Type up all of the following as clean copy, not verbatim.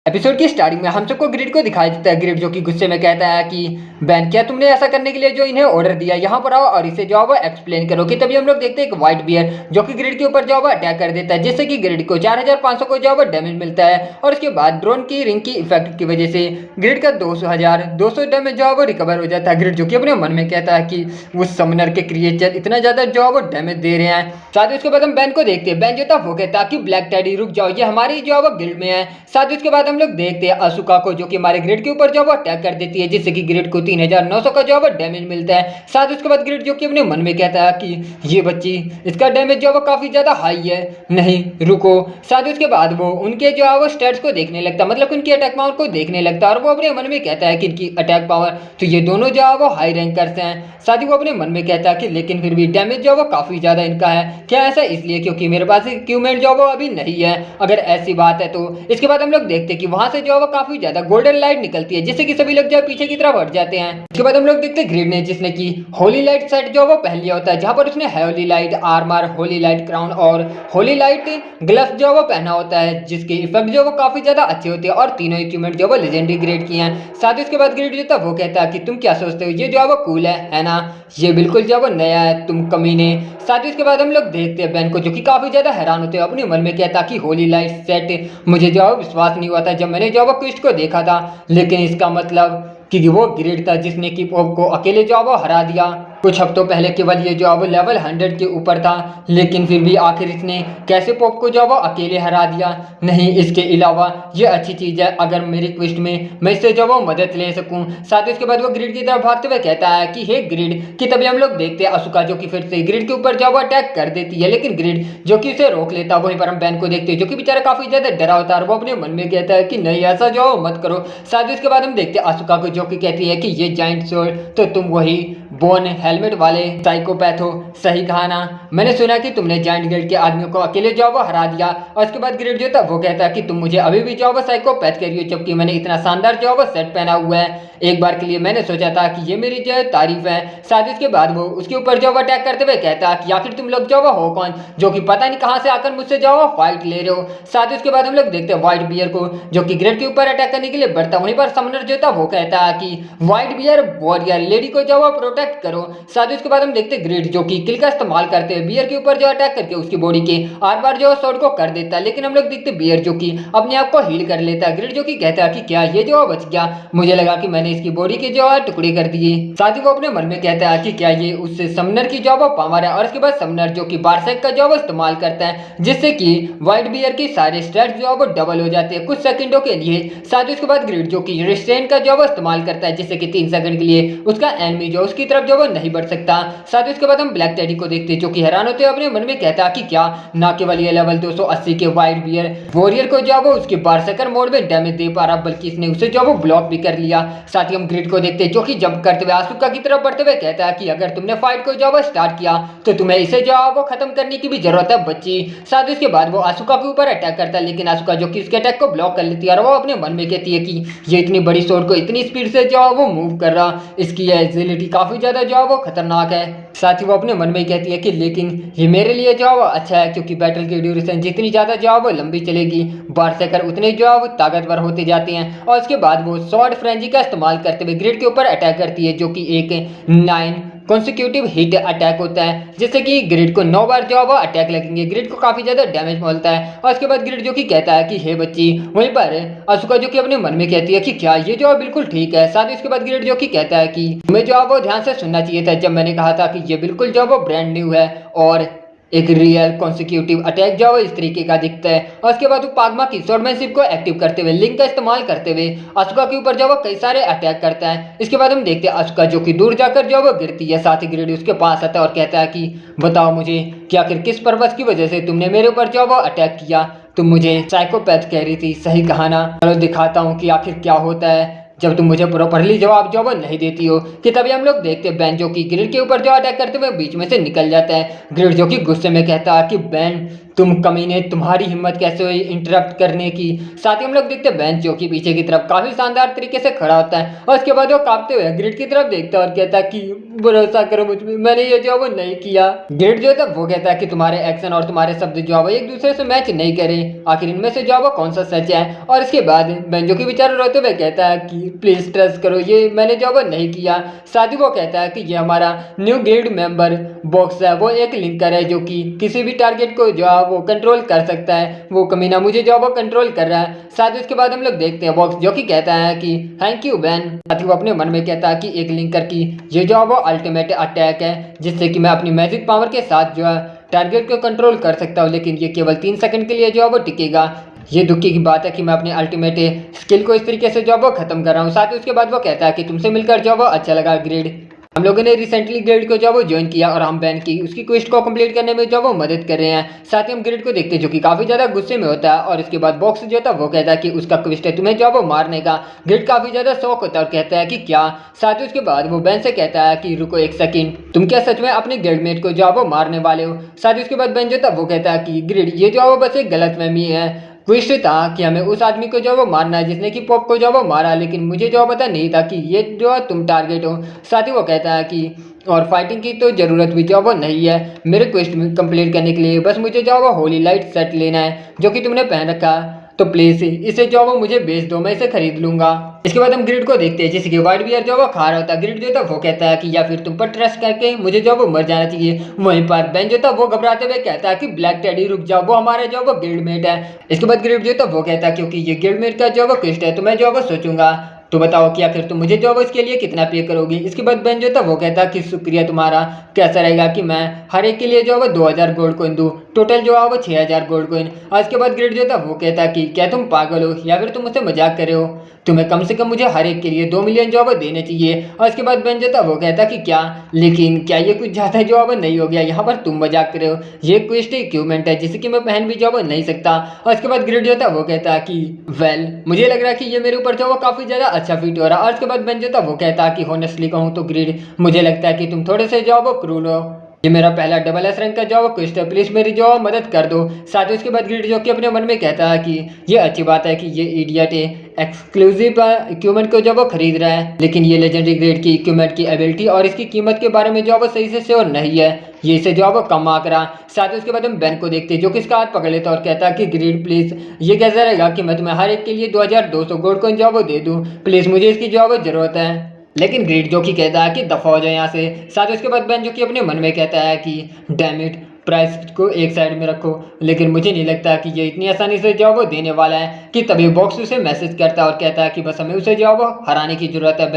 Episode की starting में हम सबको ग्रिड को दिखाई देता है। ग्रिड जो कि गुस्से में कहता है कि बैन, क्या तुमने ऐसा करने के लिए जो इन्हें ऑर्डर दिया, यहाँ पर आओ और इसे जो है वो एक्सप्लेन करो। कि तभी हम लोग देखते हैं एक व्हाइट बियर जो कि ग्रिड के ऊपर जो है वो अटैक कर देता है, जिससे कि ग्रिड को 4500 को जो है वो डैमेज मिलता है। और उसके बाद ड्रोन की रिंग की इफेक्ट की वजह से ग्रिड का 200 डैमेज जो है वो रिकवर हो जाता है। ग्रिड जो कि अपने मन में कहता है कि उस समनर के क्रिएचर इतना ज्यादा जो है वो डैमेज दे रहे हैं। साथ ही उसके बाद हम बैन को देखते हैं। बैन जो था वो कहता है कि ब्लैक टैडी रुक जाओ, ये हमारी जो है वो गिल्ड में है। साथ ही उसके बाद हम लोग देखते हैं असुका को, जो कि हमारे ग्रिड के ऊपर जो है वो अटैक कर देती है, जिससे कि ग्रिड को 3900 का जो है वो डैमेज मिलता है। साथ ही उसके बाद ग्रिड जो कि अपने मन में कहता है कि ये बच्ची, इसका डैमेज जो है वो काफी ज्यादा हाई है, नहीं रुको। साथ ही उसके बाद वो उनके जो है वो स्टैट्स को देखने लगता है, मतलब उनकी अटैक पावर को देखने लगता है। और वो अपने मन में कहता है कि इनकी अटैक पावर तो ये दोनों जो है वो हाई रैंकर्स हैं। साथ ही वो अपने मन में कहता है कि लेकिन फिर भी डैमेज जो है वो काफी ज्यादा इनका है। क्या ऐसा इसलिए क्योंकि मेरे पास इक्विपमेंट जो है वो अभी नहीं है? अगर ऐसी बात है तो इसके बाद हम लोग देखते हैं कि वहां से जो है वो काफी ज्यादा गोल्डन लाइट निकलती है, जिससे कि सभी लोग जो है पीछे की तरफ हट जाते हैं। इसके बाद हम लोग देखते हैं ग्रिड ने, जिसने की होली लाइट सेट जो है वो पहन लिया होता है, जहां पर उसने Holi light armour, Holi light crown और होली लाइट ग्लव्स जो है वो पहना होता है, जिसके इफेक्ट जो है वो काफी ज्यादा अच्छे होते हैं। और तीनों इक्विपमेंट जो है वो लेजेंडरी ग्रेड की हैं। साथ ही उसके बाद ग्रिड जो था वो कहता है कि तुम क्या सोचते हो, ये जो है वो कूल है ना? ये बिल्कुल जो है वो नया है, तुम कमीने। साथ ही उसके बाद हम लोग देखते हैं बैन को, जो कि काफी ज्यादा हैरान होते हैं। अपने मन में कहता कि होली लाइट सेट, मुझे जो है विश्वास नहीं हुआ था जब मैंने जो है वो क्विस्ट को देखा था, लेकिन इसका मतलब कि वो ग्रिड था जिसने की पॉप को अकेले जो है वो हरा दिया। कुछ हफ्तों पहले केवल ये जो है वो लेवल 100 के ऊपर था, लेकिन फिर भी आखिर इसने कैसे पॉप को जो है वो अकेले हरा दिया? नहीं, इसके अलावा ये अच्छी चीज है अगर मेरी क्विस्ट में मैं इससे जो है वो मदद ले सकूं। साथ ही उसके बाद वो ग्रिड की तरफ भागते हुए कहता है कि हे ग्रिड। कि तभी हम लोग देखते हैं असुका जो कि फिर से ग्रिड के ऊपर जो है वो अटैक कर देती है, लेकिन ग्रिड जो कि उसे रोक लेता है। वहीं पर हम बैन को देखते हैं, जो कि बेचारा काफी ज्यादा डरा होता है और वो अपने मन में कहता है कि नहीं, ऐसा जो मत करो। साथ ही उसके बाद हम देखते हैं असुका को, जो कि कहती है कि ये जाइंट स्वॉर्ड तो तुम वही बोन हेलमेट वाले साइकोपैथ हो, सही कहा ना? मैंने सुना कि तुमने जाइंट गिल्ड के आदमियों को अकेले जो है वो हरा दिया। और उसके बाद ग्रिड जो था वो कहता है कि तुम मुझे अभी भी जो है वो साइकोपैथ कह रही हो, जबकि मैंने इतना शानदार जो है वो सेट पहना हुआ है। एक बार के लिए मैंने सोचा था कि ये मेरी जो है तारीफ है। साथ ही उसके बाद वो उसके ऊपर जो है अटैक करते हुए कहता है कि आखिर तुम लोग जो हो कौन, जो कि पता नहीं कहां से आकर मुझसे जो है फाइट ले रहे हो। साथ ही उसके बाद हम लोग देखते हैं व्हाइट बियर को, जो कि ग्रिड के ऊपर अटैक करने के लिए बढ़ता। वहीं पर समनर जो था वो कहता है कि व्हाइट बियर वॉरियर लेडी को जो है प्रोटेक्ट करो। साथ ही उसके बाद हम देखते हैं ग्रिड जो कि किल का इस्तेमाल करते हैं बियर के ऊपर जो अटैक करके उसकी बॉडी के आर बार जो शॉट को कर देता है, लेकिन हम लोग देखते हैं बियर जो कि अपने आप को हील कर लेता है। ग्रिड जो कि कहता है कि क्या ये जो बच गया, मुझे लगा कि मैंने इसकी बॉडी के जो है टुकड़े कर दिए। साथ ही वो अपने मन में कहता है कि क्या ये उससे समनर की जो पावर है। और उसके बाद समनर जो कि बारसेक का जो इस्तेमाल करता है, जिससे कि व्हाइट बियर के सारे स्टैट्स जो है डबल हो जाते हैं कुछ सेकंडों के लिए। साथ ही उसके बाद ग्रिड जो कि रिस्ट्रेन का जो इस्तेमाल करता है, जिससे कि 3 सेकंड के लिए उसका एनिमी जो उसकी तरफ जो नहीं बढ़ सकता। साथ ही उसके बाद हम ब्लैक टैडी को देखते हैं, जो कि हैरान होते हैं, अपने मन में कहता कि क्या ना केवल ये लेवल 280 के व्हाइट बियर वॉरियर को जो वो उसके बारसेकर मोड में डैमेज दे पा रहा, बल्कि इसने उसे जो वो ब्लॉक भी कर लिया। साथ ही हम ग्रिड को देखते हैं, जो कि जंप करते हुए आसुका की तरफ बढ़ते हुए कहता है कि अगर तुमने फाइट को जो स्टार्ट किया तो तुम्हें इसे जो वो खत्म करने की भी जरूरत है बच्ची। साथ ही उसके बाद वो आसुका के ऊपर अटैक करता है, लेकिन आसुका जो कि उसके अटैक को ब्लॉक कर लेती है और वो अपने मन में कहती है कि ये इतनी बड़ी स्वॉर्ड को इतनी स्पीड से जो वो मूव कर रहा, इसकी एजिलिटी काफी ज्यादा जो वो खतरनाक है। साथ ही वो अपने मन में कहती है कि लेकिन ये मेरे लिए जो वो अच्छा है, क्योंकि बैटल की ड्यूरेशन जितनी ज्यादा जो वो लंबी चलेगी, बारसेकर उतने जो वो ताकतवर होते जाते हैं। और उसके बाद वो शॉर्ट फ्रेंजी का इस्तेमाल करते हुए ग्रिड के ऊपर अटैक करती है, जो कि एक 9 कॉन्सिक्यूटिव हिट अटैक होता है, जिससे कि ग्रिड को 9 बार जो वो अटैक लगेंगे। ग्रिड को काफी ज्यादा डैमेज मिलता है। और उसके बाद ग्रिड जो कि कहता है कि हे बच्ची। वहीं पर असुका जो कि अपने मन में कहती है कि क्या ये जो बिल्कुल ठीक है। साथ ही उसके बाद ग्रिड जो कि कहता है कि तुम्हें जो वो ध्यान से सुनना चाहिए था जब मैंने कहा था कि ये बिल्कुल जो वो ब्रांड न्यू है और एक रियल कॉन्सिक्यूटिव अटैक जो है इस तरीके का दिखता है। और उसके बाद वो पागमा की स्वॉर्डमैनशिप को एक्टिव करते हुए लिंक का इस्तेमाल करते हुए असुका के ऊपर जो वो कई सारे अटैक करता है। इसके बाद हम देखते हैं असुका जो कि दूर जाकर जो वो गिरती है। साथ ही ग्रिड उसके पास आता है और कहता है कि बताओ मुझे कि आखिर किस पर्पस की वजह से तुमने मेरे ऊपर जो वो अटैक किया? तुम मुझे साइकोपैथ कह रही थी, सही कहा ना? चलो दिखाता हूँ कि आखिर क्या होता है जब तुम मुझे प्रॉपरली जवाब जो वो नहीं देती हो। कि तभी हम लोग देखते हैं बैन जो कि ग्रिड के ऊपर जो अटैक करते हुए बीच में से निकल जाता है। ग्रिड जो कि गुस्से में कहता है कि बैन तुम कमीने, तुम्हारी हिम्मत कैसे हुई इंटरप्ट करने की। साथ ही हम लोग देखते हैं बेन जो कि पीछे की तरफ काफी शानदार तरीके से खड़ा होता है और उसके बाद वो कांपते हुए ग्रिड की तरफ देखता है और कहता है कि भरोसा करो मुझ पे, मैंने ये जो है वो नहीं किया। ग्रिड जो है वो कहता है कि तुम्हारे एक्शन और तुम्हारे शब्द जो है वो एक दूसरे से मैच नहीं करे, आखिर इनमें से जो है वो कौन सा सच है। और इसके बाद बेन जो कि बेचारा रोते हुए कहता है कि प्लीज ट्रस्ट करो, ये मैंने जो है वो नहीं किया। साथ ही वो कहता है कि ये हमारा न्यू गिल्ड मेंबर बॉक्स है, वो एक लिंकर है जो कि किसी भी टारगेट को जो है वो कंट्रोल कर सकता है। वो कमीना मुझे जो है वो कंट्रोल कर रहा है। साथ ही उसके बाद हम लोग देखते हैं बॉक्स जो कि कहता है कि थैंक यू बैन। साथ ही वो अपने मन में कहता है कि एक लिंकर की ये जो है वो अल्टीमेट अटैक है जिससे कि मैं अपनी मैजिक पावर के साथ जो है टारगेट को कंट्रोल कर सकता हूँ, लेकिन ये केवल 3 सेकंड के लिए जो है वो टिकेगा। ये दुखी की बात है कि मैं अपने अल्टीमेट स्किल को इस तरीके से जो है वो खत्म कर रहा हूँ। साथ ही उसके बाद वो कहता है कि तुमसे मिलकर जो है वो अच्छा लगा ग्रिड। हम लोगों ने रिसेंटली ग्रिड को जो वो ज्वाइन किया और हम बैन की उसकी क्वेस्ट को कंप्लीट करने में जो वो मदद कर रहे हैं। साथ ही हम ग्रिड को देखते हैं जो कि काफी ज्यादा गुस्से में होता है और उसके बाद बॉक्स जो था वो कहता है कि उसका क्वेस्ट है तुम्हें जो वो मारने का। ग्रिड काफी ज्यादा शौक होता है और कहता है कि क्या। साथ ही उसके बाद वो बैन से कहता है कि रुको एक सेकंड, तुम क्या सच में अपने गिल्डमेट को जो वो मारने वाले हो। साथ ही उसके बाद बैन जो था वो कहता है कि ग्रिड ये जो वो बस एक गलतफहमी है, ट्विस्ट था कि हमें उस आदमी को जो वो मारना है जिसने कि पॉप को जो वो मारा, लेकिन मुझे जो पता नहीं था कि ये जो तुम टारगेट हो। साथ ही वो कहता है कि और फाइटिंग की तो ज़रूरत भी जो वो नहीं है मेरे क्वेस्ट कंप्लीट करने के लिए, बस मुझे जो वो होली लाइट सेट लेना है जो कि तुमने पहन रखा, तो प्लीज इसे जो वो मुझे बेच दो, मैं इसे खरीद लूंगा। इसके बाद हम ग्रिड को देखते हैं जैसे कि व्हाइट बियर जो वो खा रहा होता है। ग्रिड जो था वो कहता है कि या फिर तुम पर ट्रस्ट करके मुझे जो वो मर जाना चाहिए। वहीं पर बेन जो था वो घबराते हुए कहता है कि ब्लैक टेडी रुक जाओ, वो हमारा जो वो गिल्डमेट है। इसके बाद ग्रिड जो था वो कहता है क्योंकि ये गिल्डमेट का जो वो क्वेस्ट है तो मैं जो वो सोचूंगा, तो बताओ कि आखिर तुम मुझे जो वो इसके लिए कितना पे करोगी। इसके बाद बेन जो था वो कहता कि शुक्रिया तुम्हारा, कैसा रहेगा कि मैं हर एक के लिए जो है वो 2000 गोल्ड कॉइन दूं, टोटल जो है वो 6000 गोल्ड कॉइन। और इसके बाद ग्रिड जो था वो कहता कि क्या तुम पागल हो या फिर तुम मुझसे मजाक कर रहे हो, तुम्हें कम से कम मुझे हर एक के लिए 2 मिलियन जो है वो देने चाहिए। और इसके बाद बेन जो था वो कहता कि क्या, लेकिन क्या ये कुछ ज़्यादा जो है वो नहीं हो गया, यहाँ पर तुम मजाक कर रहे हो, ये क्वेस्ट इक्विपमेंट है जिसे कि मैं पहन भी जो है वो नहीं सकता। और इसके बाद ग्रिड जो था वो कहता कि वेल मुझे लग रहा है कि ये मेरे ऊपर जो वो काफ़ी ज़्यादा अच्छा फिट हो रहा है। और उसके बाद बेन जो था वो कहता कि होनेस्टली कहूँ तो ग्रिड मुझे लगता है कि तुम थोड़े से जो वो क्रूर हो, ये मेरा पहला डबल एस रैंक का जो वो क्वेस्ट है, प्लीज मेरी जो मदद कर दो। साथ ही उसके बाद ग्रिड जो कि अपने मन में कहता है कि ये अच्छी बात है कि ये इडियट एक्सक्लूसिव इक्विपमेंट को जो वो खरीद रहा है, लेकिन ये लेजेंडरी ग्रेड की इक्विपमेंट की एबिलिटी और इसकी कीमत के बारे में जो वो सही से श्योर नहीं है, ये इसे जो वो कम आंक रहा। साथ ही उसके बाद हम बेन को देखते हैं जो कि इसका हाथ पकड़ लेता है और कहता है कि ग्रिड प्लीज ये कैसा रहेगा कि मैं तुम्हें हर एक के लिए 2200 गोल्ड कॉइन जो वो दे दूँ, प्लीज मुझे इसकी जो वो जरूरत है। लेकिन ग्रिड जो कि कहता है कि दफा हो जाए यहाँ से। साथ ही उसके बाद बेन जो कि अपने मन में कहता है कि डैम इट, प्राइस को एक साइड में रखो, लेकिन मुझे नहीं लगता कि ये इतनी आसानी से जो वो देने वाला है। कि तभी बॉक्स उसे मैसेज करता है और कहता है कि बस हमें उसे जो वो हराने की जरूरत है।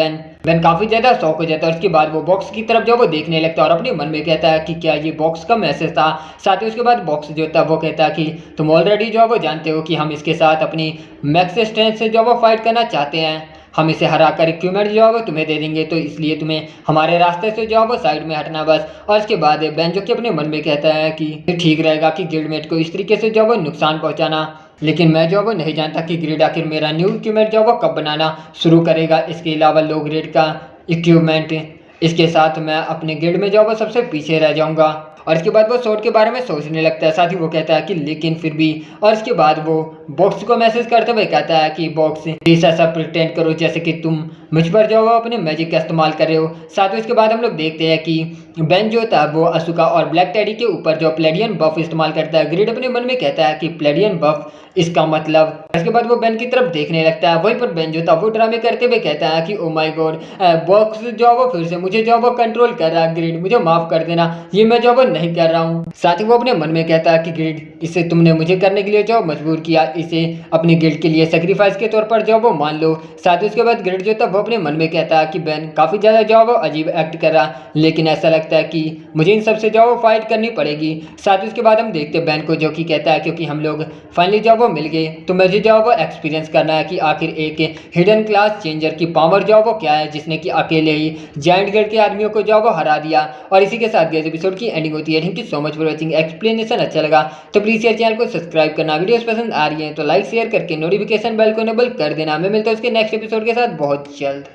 बेन काफी ज्यादा शौक हो जाता है। उसके बाद वो बॉक्स की तरफ जो वो देखने लगता है और अपने मन में कहता है कि क्या ये बॉक्स का मैसेज था। साथ ही उसके बाद बॉक्स जो था वो कहता है कि तुम ऑलरेडी जो वो जानते हो कि हम इसके साथ अपनी मैक्स स्ट्रेंथ से जो वो फाइट करना चाहते हैं, हम इसे हरा कर इक्विपमेंट जो है वो तुम्हें दे देंगे, तो इसलिए तुम्हें हमारे रास्ते से जो है वो साइड में हटना बस। और इसके बाद बेन जो कि अपने मन में कहता है कि ठीक रहेगा कि गिल्डमेट को इस तरीके से जो वो नुकसान पहुंचाना, लेकिन मैं जो वो नहीं जानता कि ग्रिड आखिर मेरा न्यू इक्विपमेंट जो वो कब बनाना शुरू करेगा। इसके अलावा लो ग्रेड का इक्विपमेंट, इसके साथ मैं अपने गिल्ड में जो वो सबसे पीछे रह जाऊंगा। और इसके बाद वो शॉट के बारे में सोचने लगता है। साथ ही वो कहता है कि लेकिन फिर भी। और इसके बाद वो बॉक्स को मैसेज करते हुए कहता है कि बॉक्स प्लीज ऐसा प्रिटेंड करो जैसे कि तुम मुझ पर जो वो अपने मैजिक का इस्तेमाल कर रहे हो। साथ ही उसके बाद हम लोग देखते हैं कि बेन जो था वो असुका और ब्लैक टेडी के ऊपर जो प्लेडियन बफ इस्तेमाल करता है। ग्रिड अपने मन में कहता है कि प्लेडियन बफ इसका मतलब। इसके बाद वो बेन की तरफ देखने लगता है। वहीं पर बेन जो था वो ड्रामे करते हुए कहता है कि ओ माय गॉड, बॉक्स जो वो फिर से मुझे जो वो कंट्रोल कर रहा है, ग्रिड मुझे माफ कर देना, ये मैं जो वो नहीं कर रहा हूँ। साथ ही वो अपने मन में कहता है कि ग्रिड इसे तुमने मुझे करने के लिए जो मजबूर किया, इसे अपनी गिल्ड के लिए सेक्रीफाइस के तौर पर जो वो मान लो। साथ ही उसके बाद ग्रिड जो था वो अपने मन में कहता है कि बेन काफी ज्यादा जो वो अजीब एक्ट कर रहा, लेकिन ऐसा लगता है कि मुझे इन सबसे जो वो फाइट करनी पड़ेगी। साथ ही उसके बाद हम देखते हैं बेन को जो कि कहता है क्योंकि हम लोग फाइनली जो वो मिल गए तो मुझे जो वो एक्सपीरियंस करना है कि आखिर एक हिडन क्लास चेंजर की पावर जो वो क्या है, जिसने कि अकेले ही जायंट गिल्ड के आदमियों को जो वो हरा दिया। और इसी के साथ इस एपिसोड की एंडिंग होती है। Thank you so much for watching. Explanation अच्छा लगा तो प्लीज यार चैनल को सब्सक्राइब करना, वीडियोस पसंद आ रही है तो लाइक शेयर करके नोटिफिकेशन बेल को इनेबल कर देना। मैं मिलता हूँ उसके नेक्स्ट एपिसोड के साथ बहुत जल्द।